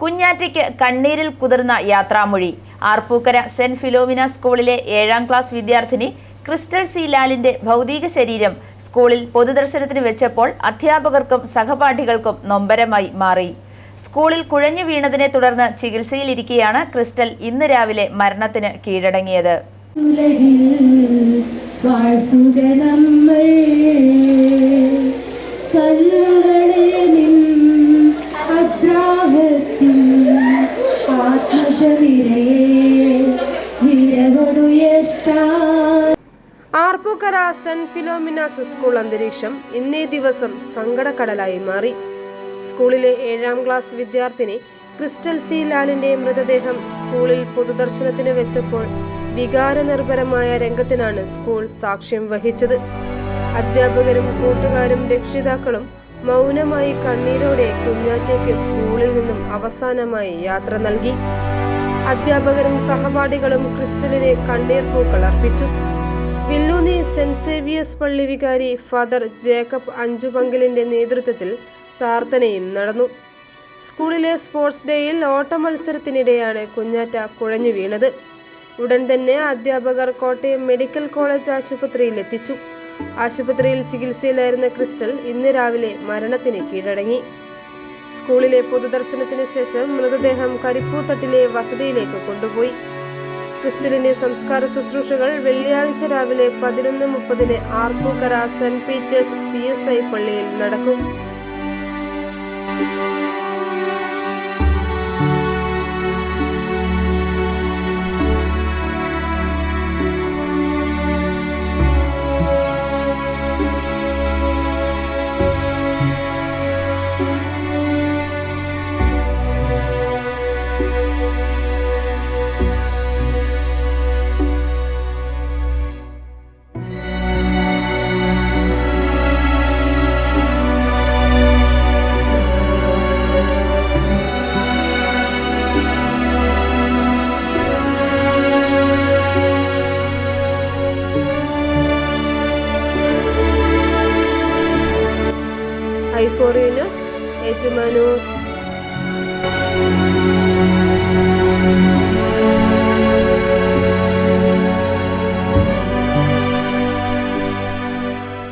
കുഞ്ഞാറ്റയ്ക്ക് കണ്ണീരിൽ കുതിർന്ന യാത്രാമൊഴി. Arpookara saint Philomena സ്കൂളിലെ 7ാം class വിദ്യാർത്ഥിനി ക്രിസ്റ്റൽ സി ലാലിന്റെ ഭൗതിക ശരീരം സ്കൂളിൽ പൊതുദർശനത്തിന് വെച്ചപ്പോൾ അധ്യാപകർക്കും സഹപാഠികൾക്കും നൊമ്പരമായി മാറി. സ്കൂളിൽ കുഴഞ്ഞു വീണതിനെ തുടർന്ന് ചികിത്സയിലിരിക്കെയാണ് ക്രിസ്റ്റൽ ഇന്ന് രാവിലെ മരണത്തിന് കീഴടങ്ങിയത്. ആർപ്പൂക്കര സെന്റ് ഫിലോമിനാസ് സ്കൂൾ അന്തരീക്ഷം ഇന്നേ ദിവസം സങ്കടക്കടലായി മാറി. സ്കൂളിലെ 7ാം ക്ലാസ് വിദ്യാർത്ഥിനി ക്രിസ്റ്റൽ സി ലാലിന്റെ മൃതദേഹം സ്കൂളിൽ പൊതുദർശനത്തിന് വെച്ചപ്പോൾ വികാരനിർഭരമായ രംഗത്തിനാണ് സ്കൂൾ സാക്ഷ്യം വഹിച്ചത്. അധ്യാപകരും കൂട്ടുകാരും രക്ഷിതാക്കളും മൗനമായി കണ്ണീരോടെ കുഞ്ഞാറ്റയ്ക്ക് സ്കൂളിൽ നിന്നും അവസാനമായി യാത്ര നൽകി. അധ്യാപകരും സഹപാഠികളും ക്രിസ്റ്റലിനെ കണ്ണീർ പൂക്കൾ അർപ്പിച്ചു. വില്ലൂന്നി സെന്റ് സേവിയേഴ്സ് പള്ളി വികാരി ഫാദർ ജേക്കബ് അഞ്ചുപങ്കലിന്റെ നേതൃത്വത്തിൽ പ്രാർത്ഥനയും നടന്നു. സ്കൂളിലെ സ്പോർട്സ് ഡേയിൽ ഓട്ട മത്സരത്തിനിടെയാണ് കുഞ്ഞാറ്റ കുഴഞ്ഞു വീണത്. ഉടൻ തന്നെ അധ്യാപകർ കോട്ടയം മെഡിക്കൽ കോളേജ് ആശുപത്രിയിൽ എത്തിച്ചു. ആശുപത്രിയിൽ ചികിത്സയിലായിരുന്ന ക്രിസ്റ്റൽ ഇന്ന് രാവിലെ മരണത്തിന് കീഴടങ്ങി. സ്കൂളിലെ പൊതുദർശനത്തിന് ശേഷം മൃതദേഹം കരിപ്പൂത്തട്ടിലെ വസതിയിലേക്ക് കൊണ്ടുപോയി. ക്രിസ്റ്റലിന്റെ സംസ്കാര ശുശ്രൂഷകൾ വെള്ളിയാഴ്ച രാവിലെ 11:30 ആർപ്പൂക്കര സെന്റ് പീറ്റേഴ്സ് CSI പള്ളിയിൽ നടക്കും. i4 news, Ettumanoor.